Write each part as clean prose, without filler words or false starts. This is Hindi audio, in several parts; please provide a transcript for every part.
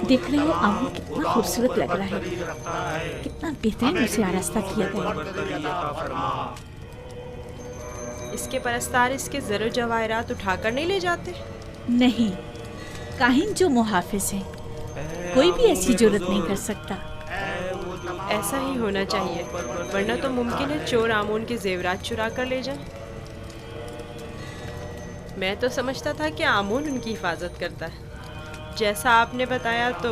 देख रहे हो आमू कितना खूबसूरत लग रहा है, कितना बेहतरीन उसे आरास्ता किया गया। इसके परस्तार इसके जरो जवाहरात उठाकर नहीं ले जाते? नहीं, काहिन जो मुहाफिज हैं, कोई भी ऐसी जुर्रत नहीं कर सकता। ऐसा ही होना चाहिए, वरना तो मुमकिन है चोर आमून के जेवरात चुरा कर ले जाएं। मैं तो समझता था कि आमून उनकी हिफाजत करता है। जैसा आपने बताया तो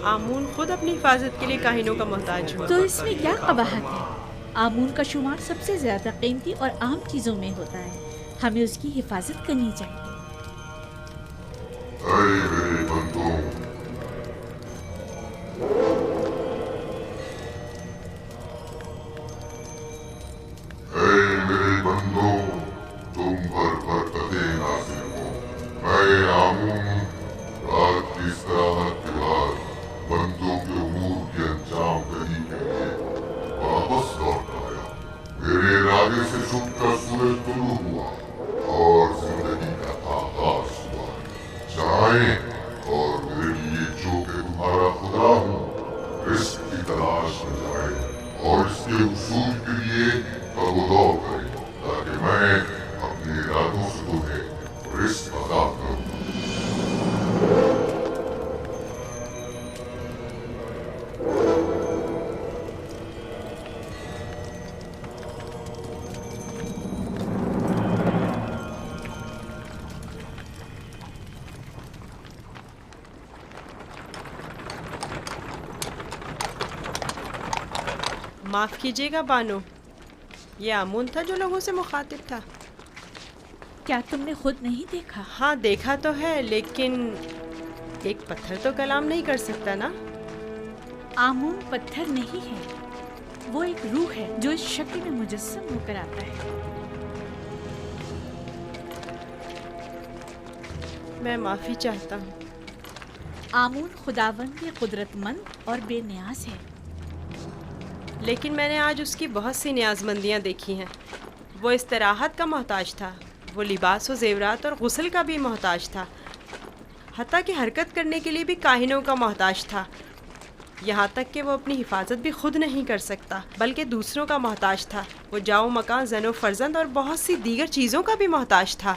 आमून खुद अपनी हिफाजत के लिए काहिनों का मोहताज हुआ। तो इसमें क्या कबाहत है? आमून का शुमार सबसे ज्यादा कीमती और आम चीजों में होता है, हमें उसकी हिफाजत करनी चाहिए। मेरे बंदों, मेरे बंदों, तुम भर कदे नाज़िर हो। मैं आमून रात की istirahat के बाद बंदों के उमूर की अंजाम दही के लिए वापस लौट आया। मेरे इरादे से छुपकर सूरज तुलू हुआ और जिंदगी का आगाज हुआ। जाएं और मेरे लिए जो कि तुम्हारा खुदा हूँ, रिस्क की तलाश में जाए और इसके उसूल के लिए कबूदौर करें, ताकि मैं अपने इरादों से तुम्हें रिस्क अदा करूँ। माफ कीजिएगा बानो, ये आमून था जो लोगों से मुखातिब था। क्या तुमने खुद नहीं देखा? हाँ देखा तो है, लेकिन एक पत्थर तो कलाम नहीं कर सकता ना। आमून पत्थर नहीं है, वो एक रूह है जो इस शक्ल में मुजस्सम होकर आता है। मैं माफी चाहता हूँ। आमून खुदावंद कुदरतमंद और बेनियाज है। लेकिन मैंने आज उसकी बहुत सी न्याजमंदियाँ देखी हैं। वो इस्तराहत का मोहताज था, वो लिबास व जेवरात और गुस्ल का भी मोहताज था, हत्ता कि हरकत करने के लिए भी काहिनों का मोहताज था। यहाँ तक कि वो अपनी हिफाजत भी खुद नहीं कर सकता, बल्कि दूसरों का मोहताज था। वो जाओ मकान, जनो फर्जंद और बहुत सी दीगर चीज़ों का भी मोहताज था।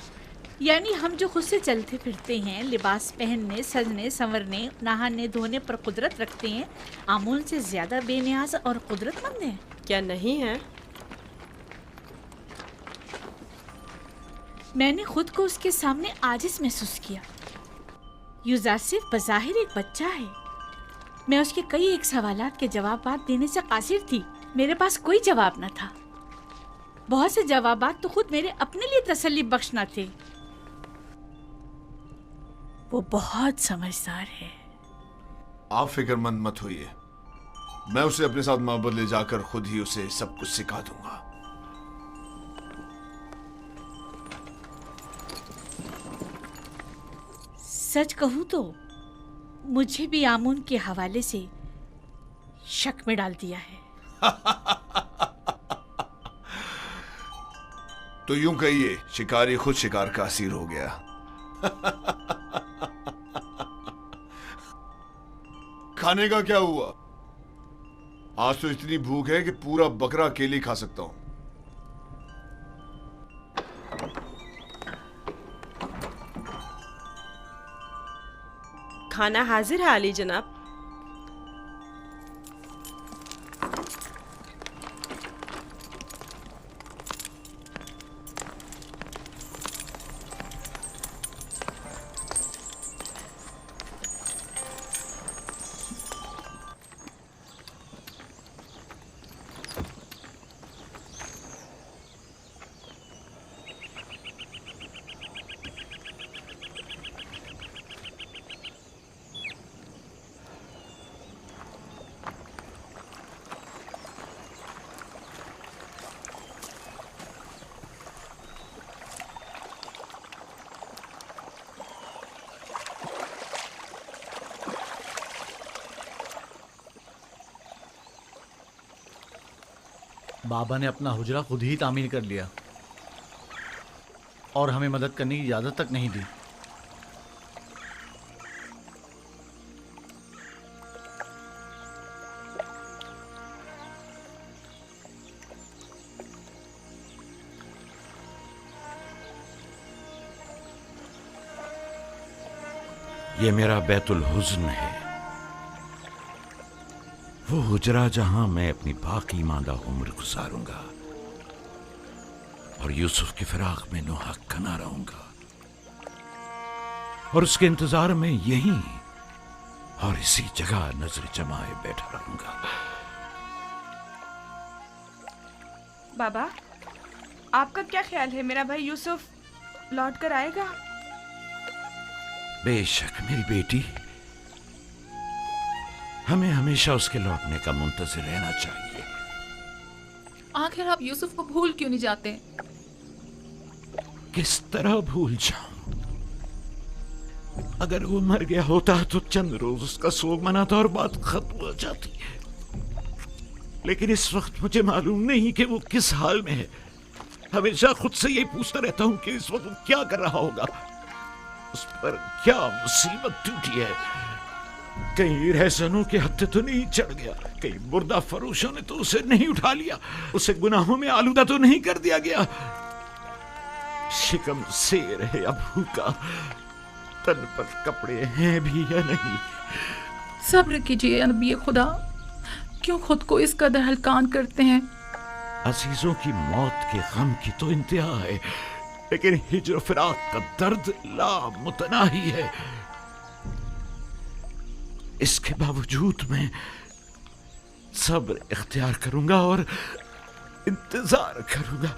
यानी हम जो खुद से चलते फिरते हैं, लिबास पहनने, सजने, संवरने, नहाने धोने पर कुदरत रखते हैं, आमून से ज्यादा बेनियाज और कुदरतमंद हैं। क्या नहीं है? मैंने खुद को उसके सामने आजिज महसूस किया। यूजासिफ बज़ाहिर एक बच्चा है। मैं उसके कई एक सवालात के जवाब देने से कासिर थी। मेरे पास कोई जवाब न था। बहुत से जवाबात तो खुद मेरे अपने लिए तसल्ली बख्श न थे। वो बहुत समझदार है। आप फिक्रमंद मत होइए, मैं उसे अपने साथ माबद ले जाकर खुद ही उसे सब कुछ सिखा दूंगा। सच कहूं तो मुझे भी आमून के हवाले से शक में डाल दिया है। तो यूं कहिए, शिकारी खुद शिकार का असीर हो गया। खाने का क्या हुआ? आज तो इतनी भूख है कि पूरा बकरा अकेले ही खा सकता हूं। खाना हाजिर है आली जनाब। बाबा ने अपना हुजरा खुद ही तामीर कर लिया और हमें मदद करने की इजाज़त तक नहीं दी। ये मेरा बैतुल हुज़्न है, वो हुजरा जहां मैं अपनी बाकी मांदा उम्र गुजारूंगा और यूसुफ की फिराक में नोहक कना रहूंगा और उसके इंतजार में यहीं और इसी जगह नजर जमाए बैठा रहूंगा। बाबा, आपका क्या ख्याल है, मेरा भाई यूसुफ लौट कर आएगा? बेशक मेरी बेटी, हमें हमेशा उसके लौटने का मुंतज़िर रहना चाहिए। आखिर आप यूसुफ को भूल क्यों नहीं जाते? किस तरह भूल जाऊं? अगर वो मर गया होता तो चंद रोज उसका सोग मनाता और बात खत्म हो जाती है, लेकिन इस वक्त मुझे मालूम नहीं कि वो किस हाल में है। हमेशा खुद से यही पूछता रहता हूं कि इस वक्त वो क्या कर रहा होगा, उस पर क्या मुसीबत टूटी है। कहीं रहसनों के हत्थे तो नहीं चढ़ गया, कहीं मुर्दा फरोशों ने तो उसे नहीं उठा लिया, उसे गुनाहों में आलूदा तो नहीं कर दिया गया। शिकम शेर है या भूखा, तन पर कपड़े हैं भी या नहीं। सब्र कीजिए नबी खुदा, क्यों खुद को इस कदर हलकान करते हैं? अजीजों की मौत के गम की तो इंतहा है, लेकिन हिज्र फिराक का दर्द लामुतनाही है। इसके बावजूद मैं सब्र इख्तियार करूंगा और इंतजार करूंगा।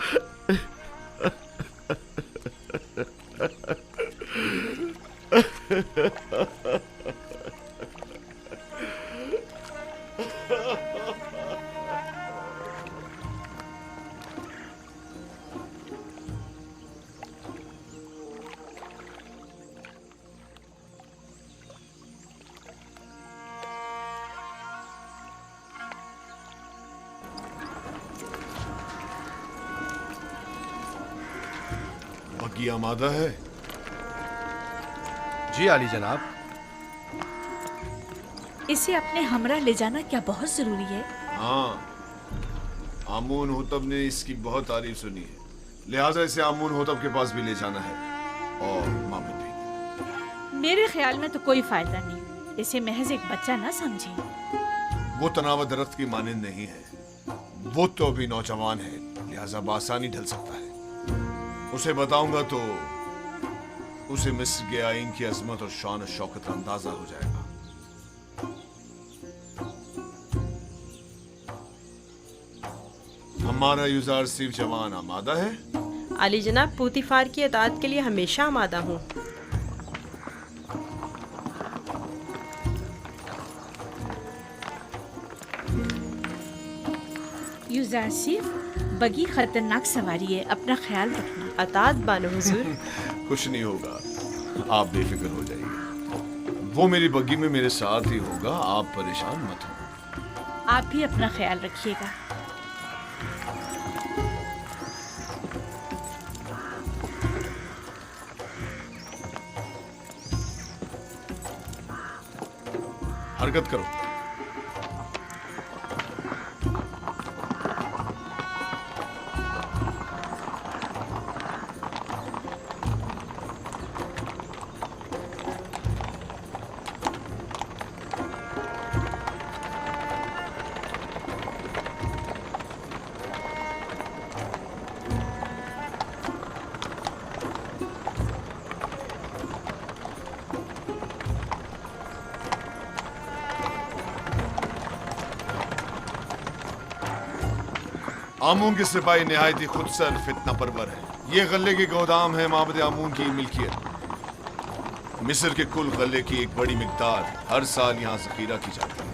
बग्गी आमादा है? जी आली जनाब। इसे अपने हमरा ले जाना क्या बहुत जरूरी है? हाँ, आमून होतब ने इसकी बहुत तारीफ सुनी है, लिहाजा इसे आमून होतब के पास भी ले जाना है और मामद भी। मेरे ख्याल में तो कोई फायदा नहीं, इसे महज एक बच्चा ना समझे। वो तनाव दरख्त की मानिंद नहीं है, वो तो अभी नौजवान है, लिहाजा बासानी ढल सकता है। उसे बताऊंगा तो उसे मिस्र के आइन की अजमत और शान और शौकत का अंदाजा हो जाएगा। हमारा युजार सिर्फ जवान आमादा है? आली जनाब, पूतीफार की अतात के लिए हमेशा आमादा हूँ। युजार सिर्फ बगी खतरनाक सवारी है, अपना ख्याल रखना। अतात बानो हुजूर। कुछ नहीं होगा, आप बेफिक्र हो जाइए। वो मेरी बग्गी में मेरे साथ ही होगा, आप परेशान मत हो। आप भी अपना ख्याल रखिएगा। हरकत करो। आमून के सिपाही निहायत ही खुदसर फितना परवर है। ये गले के गोदाम है माबद आमून की मिल्कियत। मिस्र के कुल गले की एक बड़ी मिकदार हर साल यहाँ जखीरा की जाती है।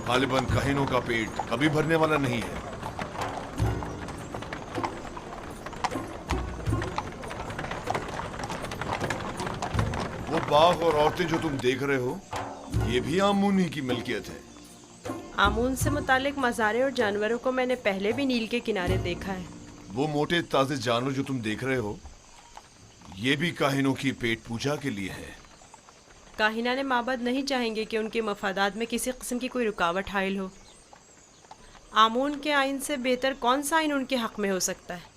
गालिबन कहीनों का पेट कभी भरने वाला नहीं है। बाग और औरतें जो तुम देख रहे हो, ये भी आमून ही की मिल्कियत है। आमून से मुतालिक मज़ारे और जानवरों को मैंने पहले भी नील के किनारे देखा है। वो मोटे ताजे जानवर जो तुम देख रहे हो, ये भी काहिनों की पेट पूजा के लिए है। काहिना ने माबद नहीं चाहेंगे कि उनके मफादात में किसी किस्म की कोई रुकावट हाइल हो। आमून के आइन से बेहतर कौन सा आइन उनके हक में हो सकता है?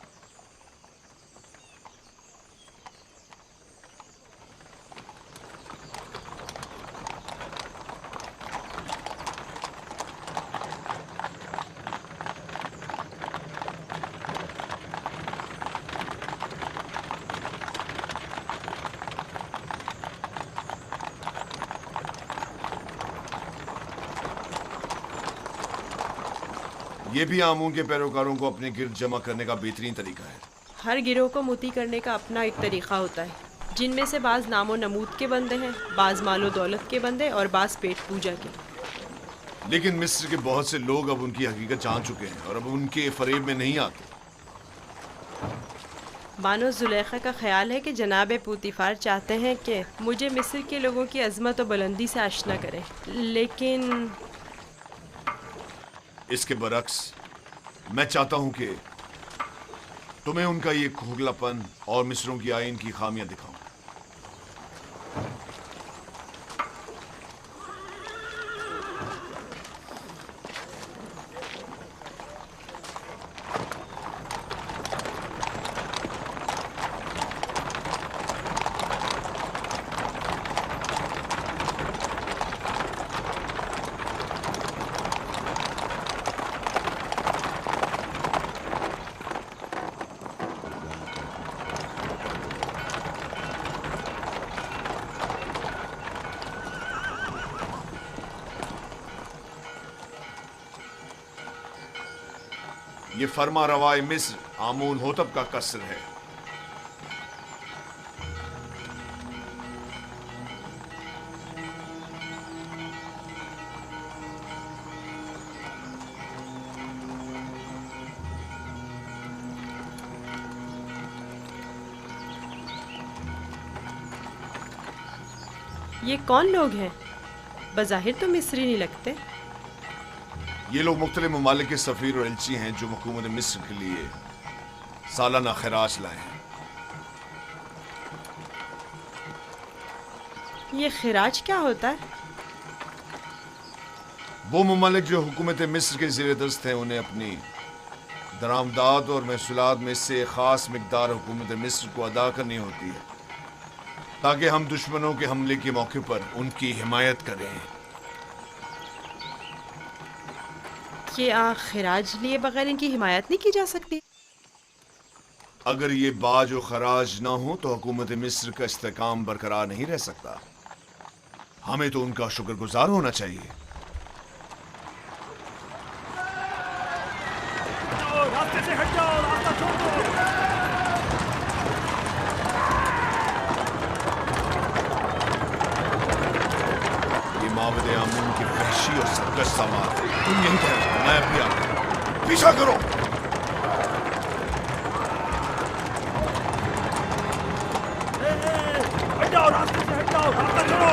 ये भी आमून के पैरोकारों को अपने गिर्द जमा करने का बेहतरीन तरीका है। हर गिरोह को मुती करने का अपना एक तरीक़ा होता है, जिनमें से बाज़ नामो नमूद के बंदे हैं, बाज़ मालो दौलत के बंदे और बाज़ पेट पूजा के। लेकिन मिस्र के बहुत से लोग अब उनकी हकीकत जान चुके हैं और अब उनके फरेब में नहीं आते। बानो जुलेखा का ख्याल है कि जनाब पूतीफार चाहते हैं कि मुझे मिस्र के लोगों की अजमत और बुलंदी से आशना करें, लेकिन इसके बरक्स मैं चाहता हूं कि तुम्हें उनका ये खोखलापन और मिस्रों की आइन की खामियां दिखाऊं। ये फरमा रवाए मिस्र आमून होतब का कसर है। ये कौन लोग हैं? बज़ाहिर तो मिस्री नहीं लगते। ये लोग मुख्तलिफ ममालिक के सफ़ीर और एल्ची हैं जो हुकूमत मिस्र के लिए सालाना खराज लाए हैं। ये खिराज क्या होता है? वो ममालिक जो हुकूमत मिस्र के ज़ेर दस्त हैं, उन्हें अपनी दरामदात और महसूलात में से ख़ास मिकदार हुकूमत मिस्र को अदा करनी होती है, ताकि हम दुश्मनों के हमले के मौके पर उनकी हिमायत करें। क्या खिराज लिए बगैर इनकी हिमायत नहीं की जा सकती? अगर ये बाज और खराज ना हो तो हुकूमत मिस्र का इस्तेकाम बरकरार नहीं रह सकता। हमें तो उनका शुक्रगुजार होना चाहिए। रास्ते से हट जाओ, रास्ता छोड़ दो। ये माबद आमून की वहशी और सरकश समाज। तुम यहीं ठहरो, मैं अभी आता हूं। पीछा करो। हट जाओ, रास्ते से हट जाओ, रास्ता छोड़ो।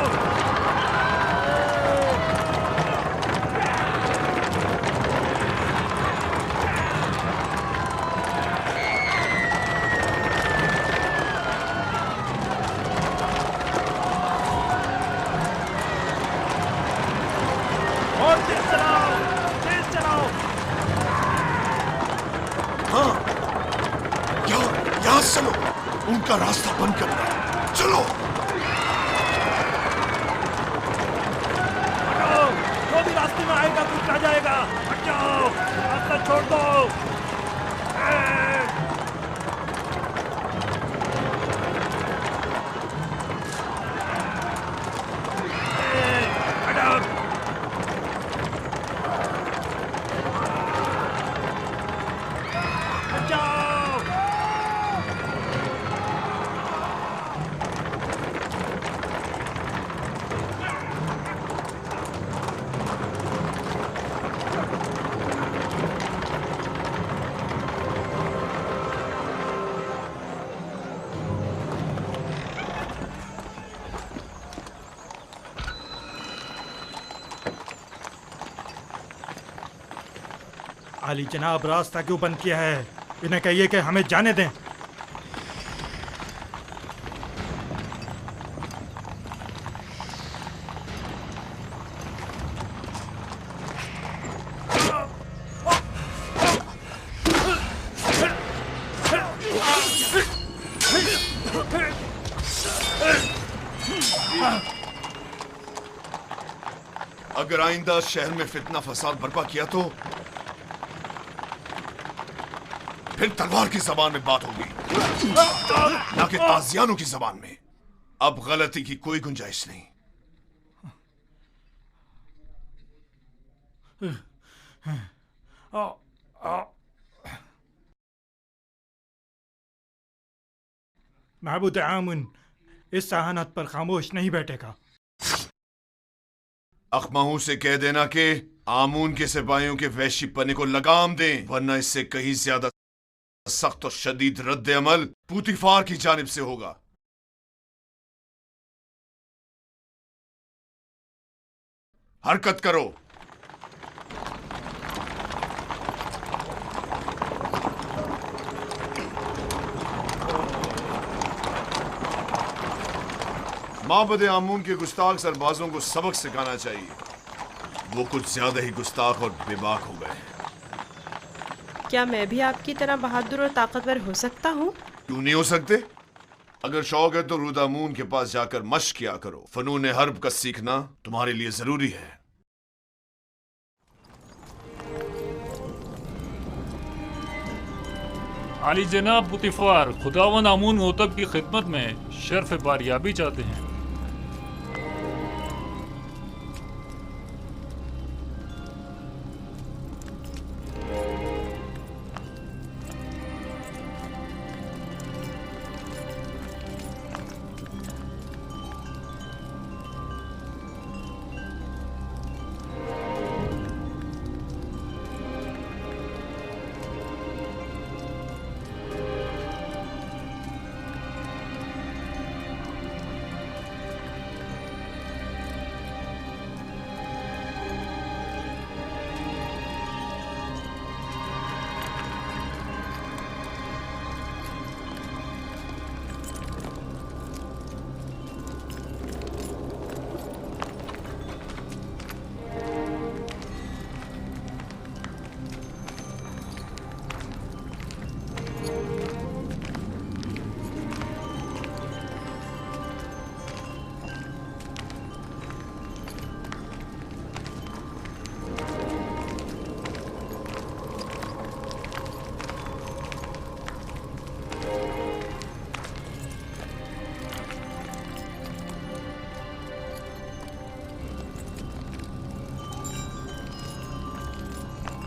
और तेज चलाओ, तेज चलाओ। हाँ, यहाँ से चलो, उनका रास्ता बंद करना है। चलो। हटाओ, जो भी रास्ते में आएगा कुछ आ जाएगा। हट जाओ, रास्ता छोड़ दो। हटाओ। हट जाओ। आली जनाब रास्ता क्यों बंद किया है? इन्हें कहिए कि हमें जाने दें। अगर आइंदा शहर में फितना फसाद बर्पा किया तो फिर तलवार की जबान में बात होगी, ना कि ताजियानों की जबान में। अब गलती की कोई गुंजाइश नहीं। महबूद आमुन इस सहानत पर खामोश नहीं बैठेगा। अखमाहू से कह देना कि आमून के सिपाहियों के वहशीपने को लगाम दें, वरना इससे कहीं ज्यादा सख्त और शदीद रद्द अमल पूतिफार की जानिब से होगा। हरकत करो। माबद आमून के गुस्ताख सरबाजों को सबक सिखाना चाहिए। वो कुछ ज्यादा ही गुस्ताख और बेबाक हो गए। क्या मैं भी आपकी तरह बहादुर और ताकतवर हो सकता हूँ? क्यों नहीं हो सकते? अगर शौक है तो रुदामून के पास जाकर मश्क किया करो। फनून हर्ब का सीखना तुम्हारे लिए जरूरी है। आली जनाब बुतिफार खुदावन आमून होतब की खिदमत में शर्फ बारियाबी चाहते हैं।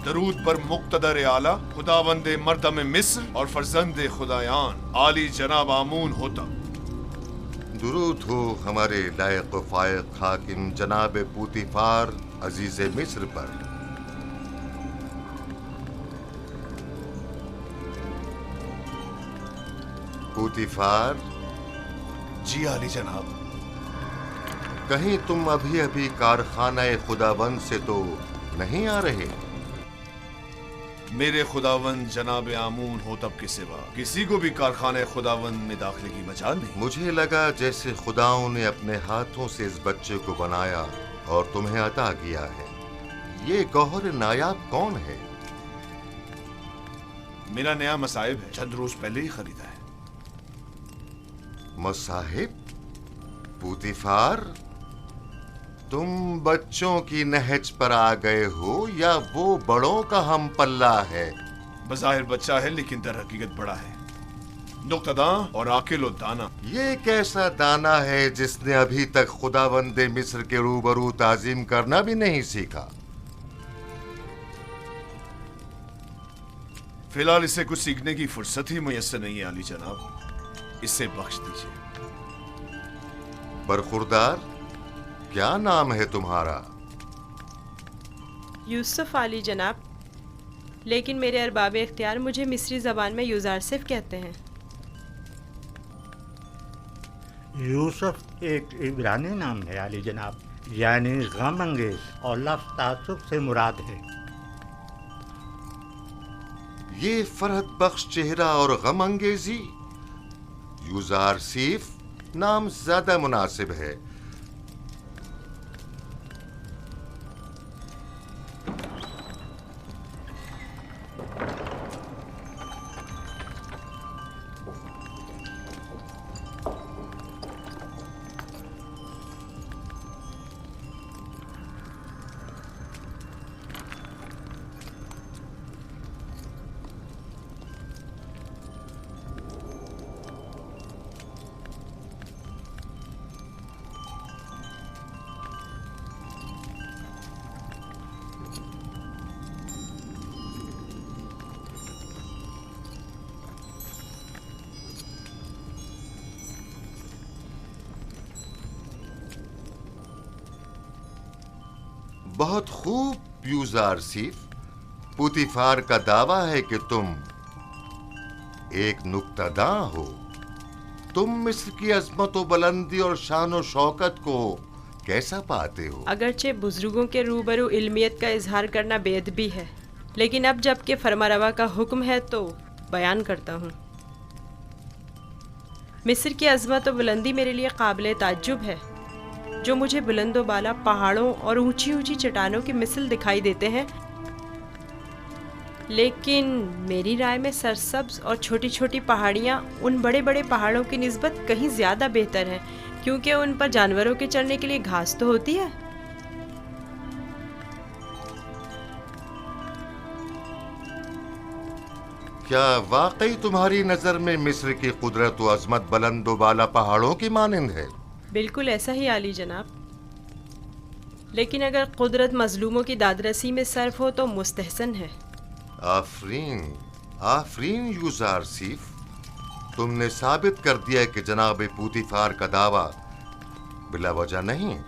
दरूद पर मुक्तदर आला खुदावंदे मर्दम मिस्र और फर्जंदे खुदायान आली जनाब आमून होता। दुरूद हो हमारे लायक व फायक हाकिम जनाब पूतिफार अजीज मिस्र पर। पूतिफार जी आली जनाब। कहीं तुम अभी अभी कारखाना खुदावंद से तो नहीं आ रहे? मेरे खुदावंद जनाब आमून होतब के सिवा किसी को भी कारखाने खुदावंद में दाखिले की मजाल नहीं। मुझे लगा जैसे खुदाओं ने अपने हाथों से इस बच्चे को बनाया और तुम्हें अता किया है। ये गौहर नायाब कौन है? मेरा नया मसाहिब है, चंद रोज पहले ही खरीदा है। मसाहिब? पूतिफार, तुम बच्चों की नहज पर आ गए हो या वो बड़ों का हम पल्ला है? बज़ाहिर बच्चा है लेकिन दर हकीकत बड़ा है, नुक्तादां और आकिल और दाना। ये कैसा दाना है जिसने अभी तक खुदावंदे मिस्र के रूबरू ताजीम करना भी नहीं सीखा? फिलहाल इसे कुछ सीखने की फुर्सत ही मुयस्सर नहीं है आली जनाब, इसे बख्श दीजिए। बरखुरदार, क्या नाम है तुम्हारा? यूसुफ आली जनाब, लेकिन मेरे अरबाब इख्तियार मुझे मिस्री ज़बान में यूज़ारसिफ कहते हैं। यूसुफ एक इब्रानी नाम है आली जनाब, यानी गम अंगेज, और लफ्ज़ तासुब से मुराद है। ये फरहत बख्श चेहरा और गम अंगेजी, यूजारसीफ नाम ज्यादा मुनासिब है। बहुत खूब यूजारसीफ। पुतिफार का दावा है कि तुम एक नुक्तादां हो। तुम मिस्र की अजमत व बुलंदी और शान व शौकत को कैसा पाते हो? अगरचे बुजुर्गों के रूबरू इल्मियत का इजहार करना बेअदबी है, लेकिन अब जबकि फरमारवा का हुक्म है तो बयान करता हूँ। मिस्र की अजमत व बुलंदी मेरे लिए काबिल ताज्जुब है। जो मुझे बुलंद व बाला पहाड़ों और ऊंची ऊंची चट्टानों की मिसल दिखाई देते हैं, लेकिन मेरी राय में सरसब्ज और छोटी छोटी पहाड़ियाँ उन बड़े बड़े पहाड़ों की निस्बत कहीं ज़्यादा बेहतर हैं, क्योंकि उन पर जानवरों के चरने के लिए घास तो होती है। क्या वाकई तुम्हारी नजर में मिस्र की कुदरत व अजमत बुलंद व बाला पहाड़ों की मानिंद है? बिल्कुल ऐसा ही आली जनाब, लेकिन अगर कुदरत मजलूमों की दादरसी में सर्फ हो तो मुस्तहसन है। आफरीन, आफरीन यूजारसीफ, तुमने साबित कर दिया कि जनाब पुतिफार का दावा बिला वजह नहीं।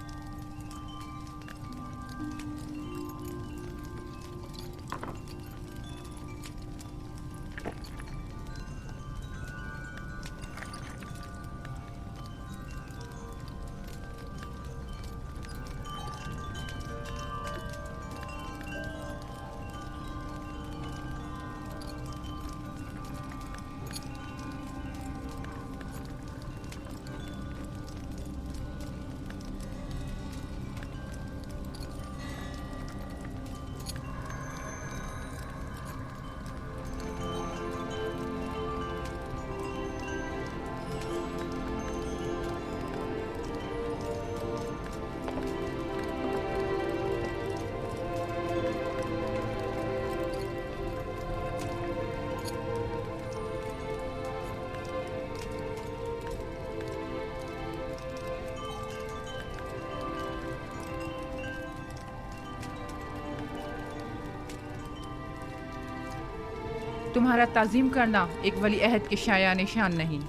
तुम्हारा ताज़ीम करना एक वली अहद के शाया निशान नहीं।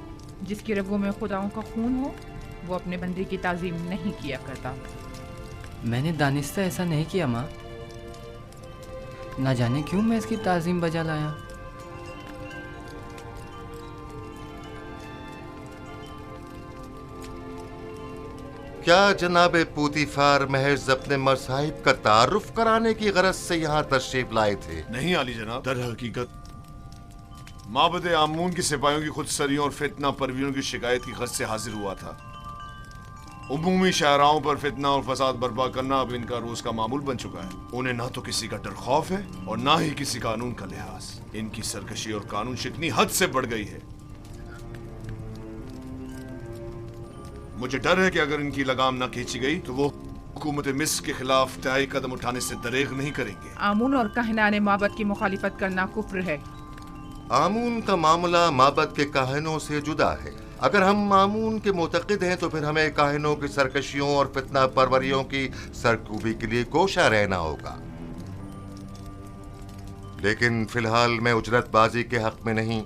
जिसकी रगों में खुदाओं का खून हो वो अपने बंदे की ताज़ीम नहीं किया करता। मैंने दानिस्ता ऐसा नहीं किया माँ, ना जाने क्यों मैं इसकी ताज़ीम बजा लाया। क्या जनाब पुतिफार महज अपने मसाहिब का तारुफ कराने की गरज से यहाँ तशरीफ लाए थे? नहीं आली जनाब, दर हकीकत माबद आमून की सिपाहियों की खुदसरियों और फितना परवियों की शिकायत की गरज से हाजिर हुआ था। उमूमी शाहराओं पर फितना और फसाद बर्पा करना अब इनका रोज का मामूल बन चुका है। उन्हें ना तो किसी का डर खौफ है और ना ही किसी कानून का लिहाज। इनकी सरकशी और कानून शिकनी हद से बढ़ गई है। मुझे डर है कि अगर इनकी लगाम ना खींची गई तो वो हुकूमत मिस्र के खिलाफ तय कदम उठाने से दरेग नहीं करेंगे। आमून और कहनाने माबद की मुखालिफत करना कुफ्र है। आमून का मामला माबद के काहिनों से जुदा है। अगर हम आमून के मुतक़िद हैं तो फिर हमें काहिनों की सरकशियों और फितना परवरियों की सरकूबी के लिए कोशा रहना होगा। लेकिन फिलहाल मैं उजरतबाजी के हक में नहीं।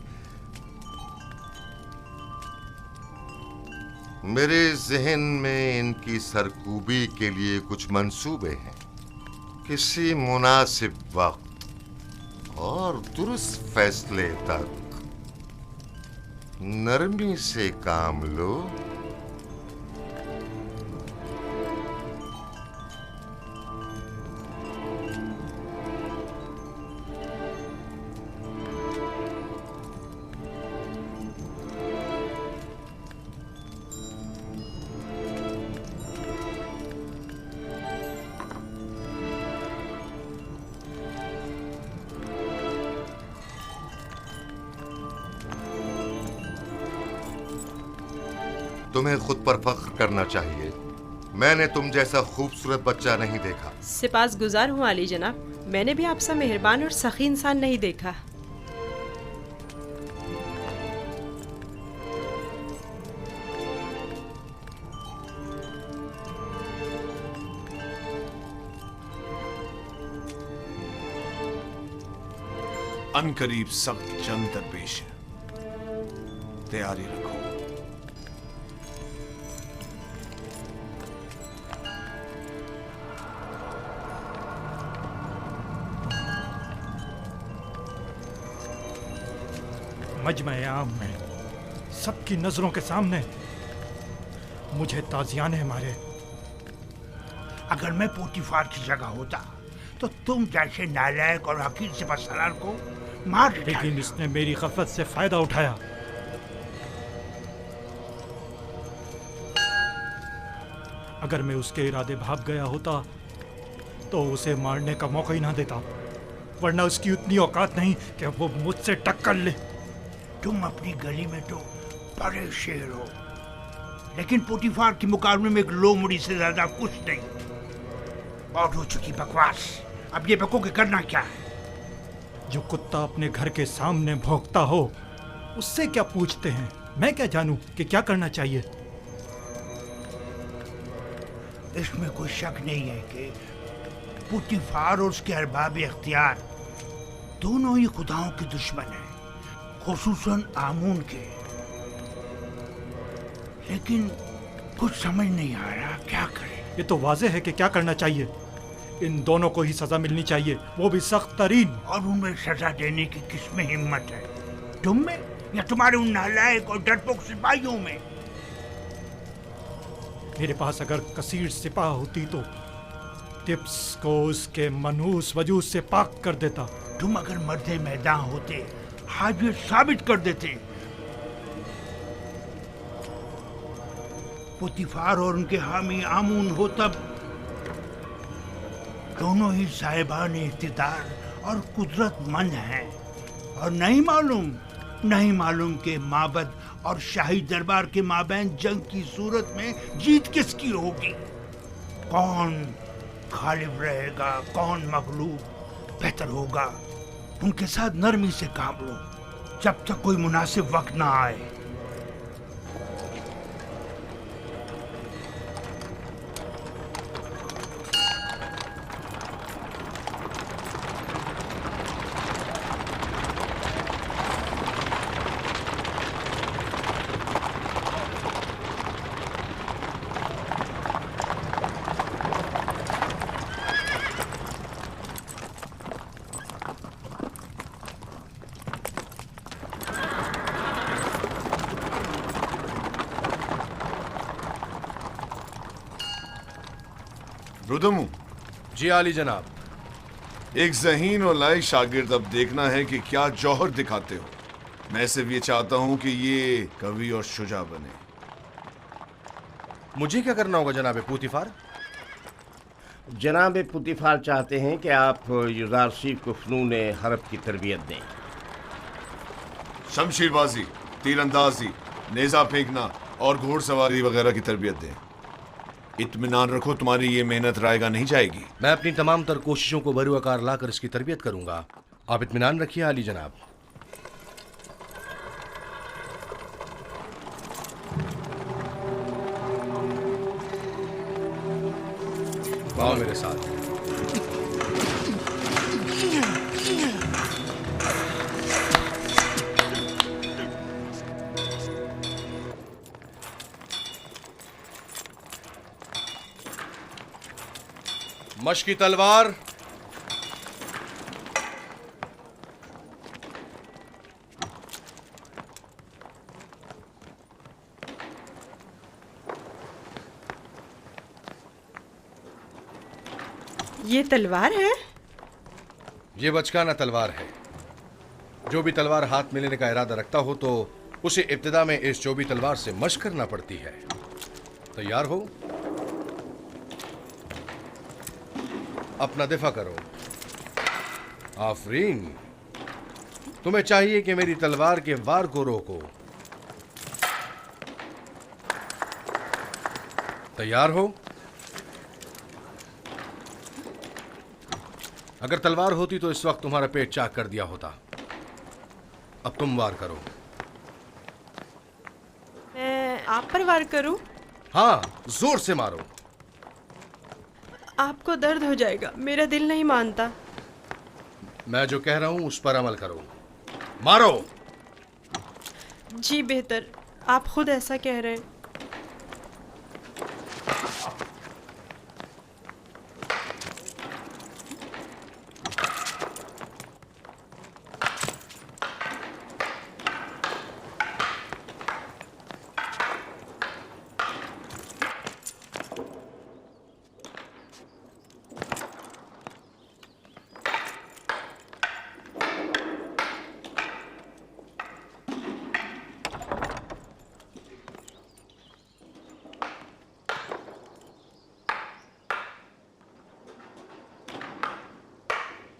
मेरे जहन में इनकी सरकूबी के लिए कुछ मंसूबे हैं। किसी मुनासिब वक्त और दुरुस्त फैसले तक नरमी से काम लो। तुम्हें खुद पर फख्र करना चाहिए। मैंने तुम जैसा खूबसूरत बच्चा नहीं देखा। सिपासगुजार हूँ आली जनाब, मैंने भी आपसा मेहरबान और सखी इंसान नहीं देखा। अनकरीब सख्त जंग दरपेश है, तैयारी रखो। मजमे आम में सबकी नजरों के सामने मुझे ताजियाने मारे। अगर मैं पोतीफार की जगह होता तो तुम जैसे नालायक और हकीर सिपहसालार को मार देता। लेकिन इसने मेरी गफलत से फायदा उठाया। अगर मैं उसके इरादे भाग गया होता तो उसे मारने का मौका ही ना देता, वरना उसकी उतनी औकात नहीं कि वो मुझसे टक्कर ले। तुम अपनी गली में तो बड़े शेर हो, लेकिन पोतीफार के मुकाबले में एक लोमड़ी से ज्यादा कुछ नहीं। बहुत हो चुकी बकवास, अब ये बको के करना क्या है? जो कुत्ता अपने घर के सामने भौंकता हो उससे क्या पूछते हैं? मैं क्या जानूं कि क्या करना चाहिए? इसमें कोई शक नहीं है कि पोतीफार और उसके अरबाब इख्तियार दोनों ही खुदाओं के दुश्मन हैं, खुसूसन आमून के। लेकिन कुछ समझ नहीं आ रहा क्या करें। ये तो वाज़ेह है कि क्या करना चाहिए। इन दोनों को ही सजा मिलनी चाहिए, वो भी सख्त तरीन। और उनमें सजा देने की किसमें हिम्मत है? तुम में या तुम्हारे उन नालायक और डरपोक सिपाहियों में? मेरे पास अगर कसीर सिपाह होती तो टिप्स को उसके मनहूस वजूद से पाक कर देता। तुम अगर मर्दे मैदान होते आज ये साबित कर देते। पोतीफार और उनके हामी आमून हो तब दोनों ही साहिबान इख्तिदार और कुदरतमंद हैं, और नहीं मालूम कि माबद और शाही दरबार के माबैन जंग की सूरत में जीत किसकी होगी। कौन गालिब रहेगा, कौन मगलूब? बेहतर होगा उनके साथ नरमी से काम लो जब तक कोई मुनासिब वक्त ना आए। रुदमू जी आली जनाब। एक ज़हीन और लायक शागिर्द अब देखना है कि क्या जौहर दिखाते हो। मैं सिर्फ ये चाहता हूं कि ये कवि और शुजा बने। मुझे क्या करना होगा जनाब पोतीफार? जनाब पोतीफार चाहते हैं कि आप युजारशिफ को फ़नून हरब की तरबियत दें। शमशीरबाजी, तीरंदाजी, नेज़ा फेंकना और घोड़सवारी वगैरह की तरबियत दें। इत्मीनान रखो, तुम्हारी ये मेहनत रायगा नहीं जाएगी। मैं अपनी तमाम तर कोशिशों को बरूआकार लाकर इसकी तरबियत करूंगा। आप इत्मीनान रखिए आली जनाब। आओ मेरे साथ। मशकी तलवार, ये तलवार है? ये बचकाना तलवार है। जो भी तलवार हाथ में लेने का इरादा रखता हो तो उसे इब्तिदा में इस चौबी तलवार से मशक करना पड़ती है। तैयार हो? अपना दिफा करो। आफरीन, तुम्हें चाहिए कि मेरी तलवार के वार को रोको। तैयार हो? अगर तलवार होती तो इस वक्त तुम्हारा पेट चाक कर दिया होता। अब तुम वार करो। मैं आप पर वार करूं? हाँ, जोर से मारो। आपको दर्द हो जाएगा, मेरा दिल नहीं मानता। मैं जो कह रहा हूं उस पर अमल करो। मारो। जी बेहतर, आप खुद ऐसा कह रहे हैं।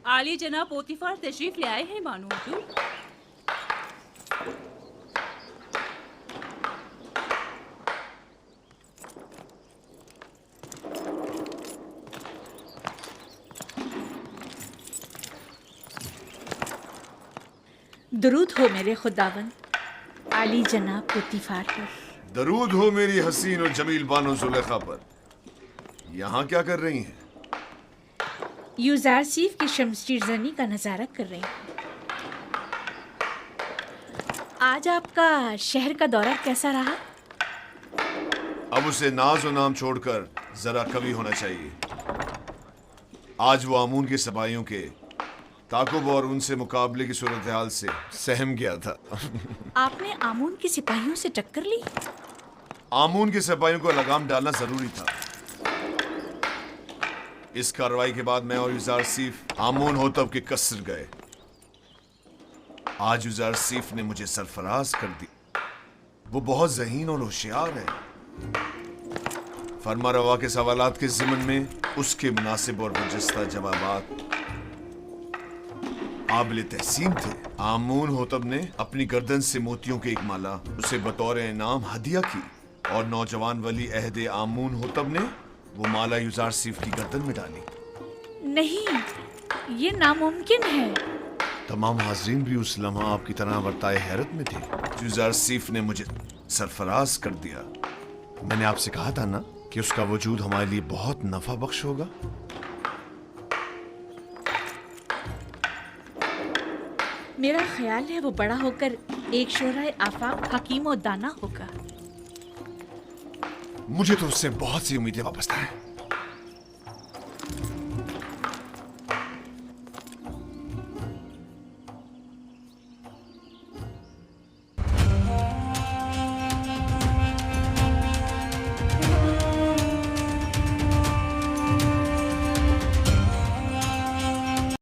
आली जनाब पोतीफार तशरीफ ले आए हैं मानो हुजूर। दरूद हो मेरे खुदावन आली जनाब पोतीफार पर। दरूद हो मेरी हसीन और जमील बानो जुलेखा पर। यहाँ क्या कर रही हैं? यूजारसीफ की शमशीर जनी का नजारा कर रही हूँ। आज आपका शहर का दौरा कैसा रहा? अब उसे नाज और नाम छोड़कर जरा कवि होना चाहिए। आज वो आमून के सिपाहियों के ताकुब और उनसे मुकाबले की सूरत हाल से सहम गया था। आपने आमून के सिपाहियों से टक्कर ली? आमून के सिपाहियों को लगाम डालना जरूरी था। इस कार्रवाई के बाद मैं और यूजारसीफ आमून होतब के कसर गए। आज यूजारसीफ ने मुझे सरफराज कर दी। वो बहुत ज़हीन और होशियार है। फरमा रवा के सवालात के ज़िमन में उसके मुनासिब और बरजस्ता जवाबात काबिल तहसीन थे। आमून होतब ने अपनी गर्दन से मोतियों की एक माला उसे बतौर इनाम हदिया की और नौजवान वली अहद आमून होतब ने वो माला यूजारसीफ की गर्दन में डाली। नहीं, ये नामुमकिन है। तमाम हाज़रीन भी उस लम्हा आपकी तरह वर्ताए हैरत में थे। यूजारसीफ ने मुझे सरफराज कर दिया। मैंने आपसे कहा था ना कि उसका वजूद हमारे लिए बहुत नफा बख्श होगा। मेरा ख्याल है वो बड़ा होकर एक शोराए आफाक हकीम और दाना होगा। मुझे तो उससे बहुत सी उम्मीदें वाबस्ता हैं।